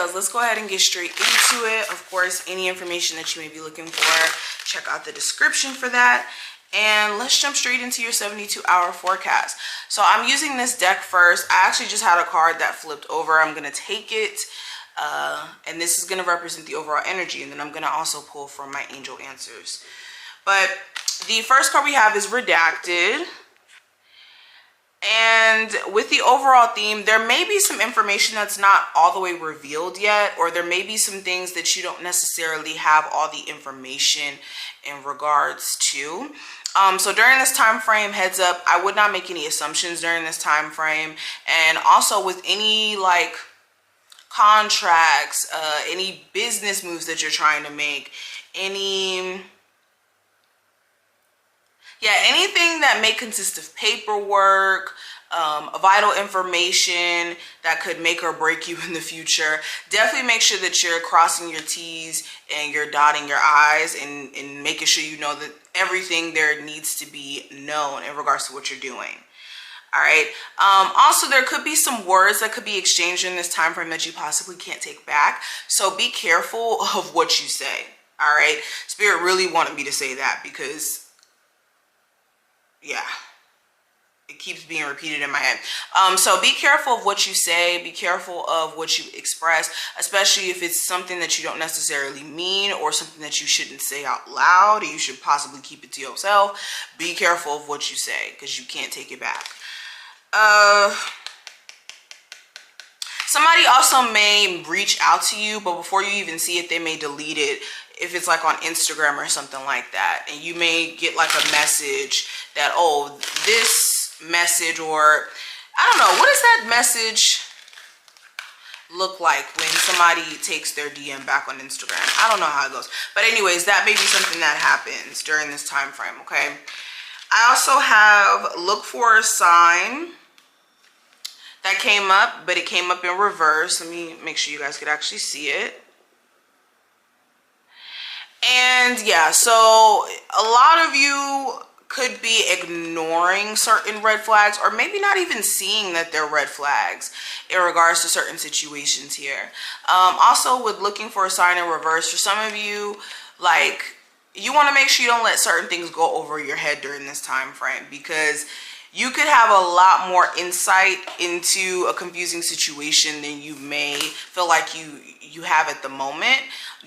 Scorpios, let's go ahead and get straight into it. Of course, any information that you may be looking for, check out the description for that. And let's jump straight into your 72-hour forecast. So I'm using this deck first. I actually just had a card that flipped over. I'm going to take it, and this is going to represent the overall energy. And then I'm going to also pull from my angel answers. But the first card we have is Redacted. And with the overall theme, there may be some information that's not all the way revealed yet, or there may be some things that you don't necessarily have all the information in regards to. So during this time frame, heads up, I would not make any assumptions during this time frame. And also with any like contracts, any business moves that you're trying to make, anything that may consist of paperwork, vital information that could make or break you in the future, definitely make sure that you're crossing your T's and you're dotting your I's and making sure you know that everything there needs to be known in regards to what you're doing. All right. Also, there could be some words that could be exchanged in this time frame that you possibly can't take back. So be careful of what you say. All right. Spirit really wanted me to say that because, yeah, it keeps being repeated in my head. So be careful of what you say. Be careful of what you express, especially if it's something that you don't necessarily mean or something that you shouldn't say out loud. You should possibly keep it to yourself. Be careful of what you say because you can't take it back. Somebody also may reach out to you, but before you even see it, they may delete it if it's like on Instagram or something like that. And you may get like a message that, oh, this message, or I don't know, what does that message look like when somebody takes their DM back on Instagram? I don't know how it goes. But anyways, that may be something that happens during this time frame, okay? I also have look for a sign. That came up, but it came up in reverse. Let me make sure you guys could actually see it. And yeah, so a lot of you could be ignoring certain red flags, or maybe not even seeing that they're red flags in regards to certain situations here. Also with looking for a sign in reverse, for some of you, like, you want to make sure you don't let certain things go over your head during this time frame, because you could have a lot more insight into a confusing situation than you may feel like you have at the moment,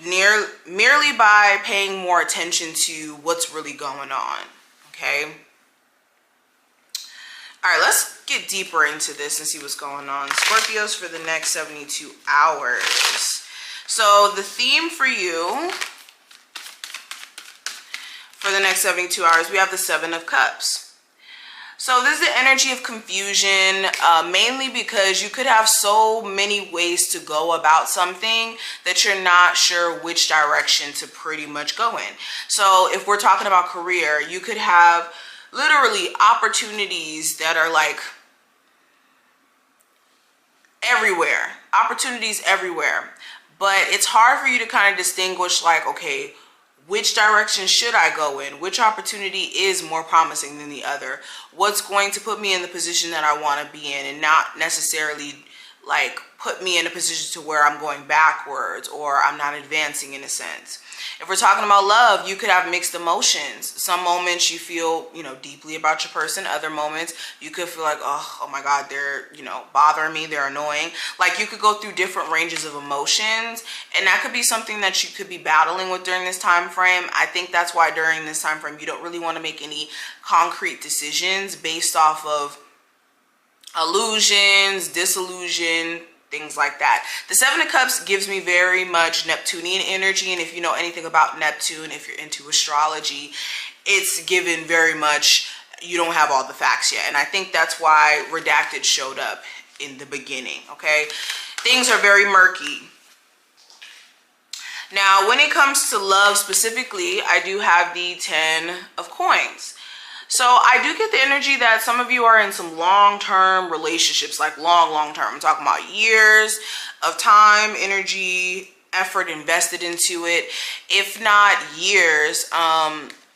merely by paying more attention to what's really going on, okay? All right, let's get deeper into this and see what's going on. Scorpios for the next 72 hours. So the theme for you for the next 72 hours, we have the Seven of Cups. So this is the energy of confusion, mainly because you could have so many ways to go about something that you're not sure which direction to pretty much go in. So if we're talking about career, you could have literally opportunities that are like everywhere, opportunities everywhere. But it's hard for you to kind of distinguish like, okay, which direction should I go in? Which opportunity is more promising than the other? What's going to put me in the position that I want to be in, and not necessarily like put me in a position to where I'm going backwards or I'm not advancing in a sense. If we're talking about love, you could have mixed emotions. Some moments you feel, you know, deeply about your person. Other moments you could feel like, oh my God, they're, you know, bothering me. They're annoying. Like, you could go through different ranges of emotions, and that could be something that you could be battling with during this time frame. I think that's why during this time frame, you don't really want to make any concrete decisions based off of illusions, disillusion, things like that. The Seven of Cups gives me very much Neptunian energy, and if you know anything about Neptune, if you're into astrology, it's given very much you don't have all the facts yet. And I think that's why Redacted showed up in the beginning, okay? Things are very murky. Now, when it comes to love specifically, I do have the 10 of Coins. So I do get the energy that some of you are in some long-term relationships, like long-term. I'm talking about years of time, energy, effort invested into it, if not years.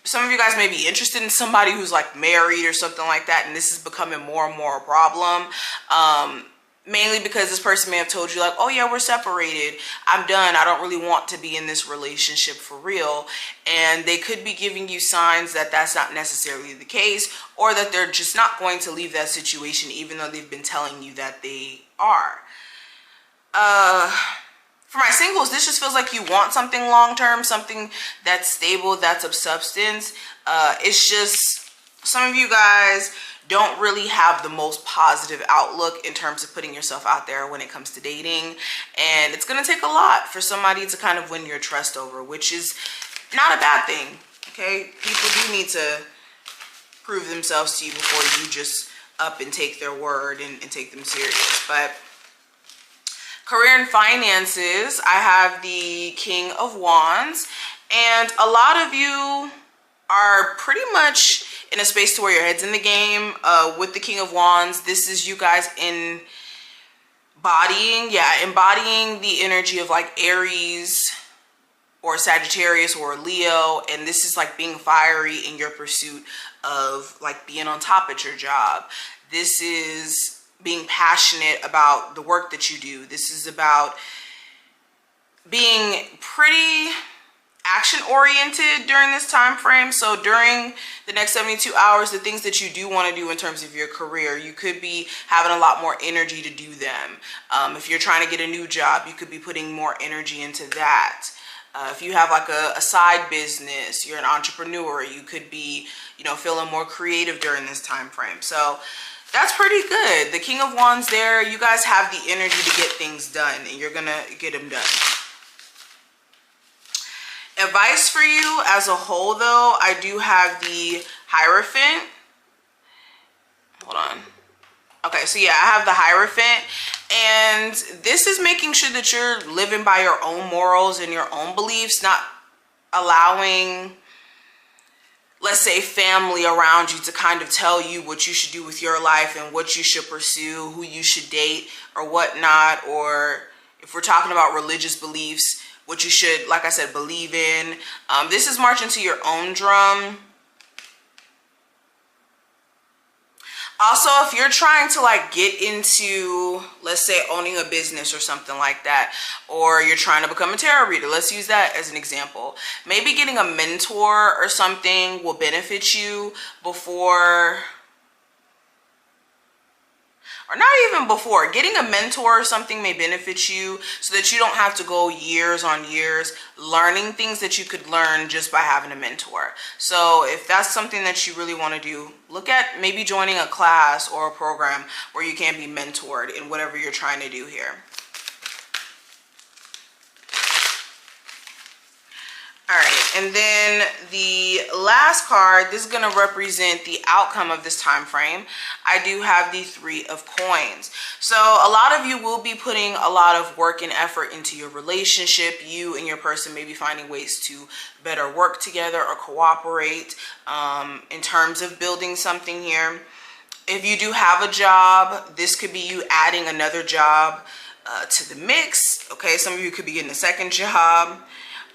Some of you guys may be interested in somebody who's like married or something like that, and this is becoming more and more a problem. Mainly because this person may have told you like, oh yeah, we're separated, I'm done, I don't really want to be in this relationship for real. And they could be giving you signs that that's not necessarily the case, or that they're just not going to leave that situation even though they've been telling you that they are. For my singles, this just feels like you want something long-term, something that's stable, that's of substance. It's just some of you guys don't really have the most positive outlook in terms of putting yourself out there when it comes to dating. And it's going to take a lot for somebody to kind of win your trust over, which is not a bad thing, okay? People do need to prove themselves to you before you just up and take their word and take them serious. But career and finances, I have the King of Wands. And a lot of you are pretty much in a space to where your head's in the game. With the King of Wands, this is you guys embodying the energy of like Aries or Sagittarius or Leo. And this is like being fiery in your pursuit of like being on top at your job. This is being passionate about the work that you do. This is about being pretty action oriented during this time frame. So during the next 72 hours, the things that you do want to do in terms of your career, you could be having a lot more energy to do them. If you're trying to get a new job, you could be putting more energy into that. If you have like a side business, you're an entrepreneur, you could be, you know, feeling more creative during this time frame. So that's pretty good. The King of Wands there, you guys have the energy to get things done, and you're gonna get them done. Advice for you as a whole though, I do have the Hierophant. Hold on. Okay, so yeah, I have the Hierophant, and this is making sure that you're living by your own morals and your own beliefs, not allowing, let's say, family around you to kind of tell you what you should do with your life and what you should pursue, who you should date or whatnot. Or if we're talking about religious beliefs, what you should, like I said, believe in. This is marching to your own drum. Also, if you're trying to like get into, let's say, owning a business or something like that, or you're trying to become a tarot reader, let's use that as an example. Maybe getting a mentor or something will benefit you before, or not even before. Getting a mentor or something may benefit you so that you don't have to go years on years learning things that you could learn just by having a mentor. So if that's something that you really want to do, look at maybe joining a class or a program where you can be mentored in whatever you're trying to do here. All right, and then the last card, this is going to represent the outcome of this time frame. I do have the Three of Coins. So a lot of you will be putting a lot of work and effort into your relationship. You and your person may be finding ways to better work together or cooperate in terms of building something here. If you do have a job, this could be you adding another job to the mix. Okay, some of you could be getting a second job.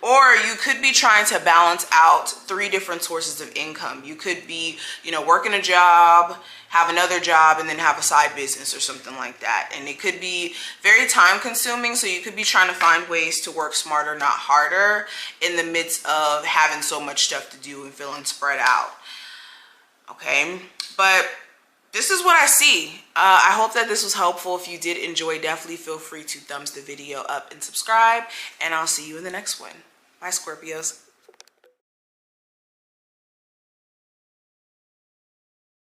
Or you could be trying to balance out 3 different sources of income. You could be, you know, working a job, have another job, and then have a side business or something like that. And it could be very time consuming. So you could be trying to find ways to work smarter, not harder, in the midst of having so much stuff to do and feeling spread out. Okay, but this is what I see. I hope that this was helpful. If you did enjoy, definitely feel free to thumbs the video up and subscribe. And I'll see you in the next one. Bye, Scorpios.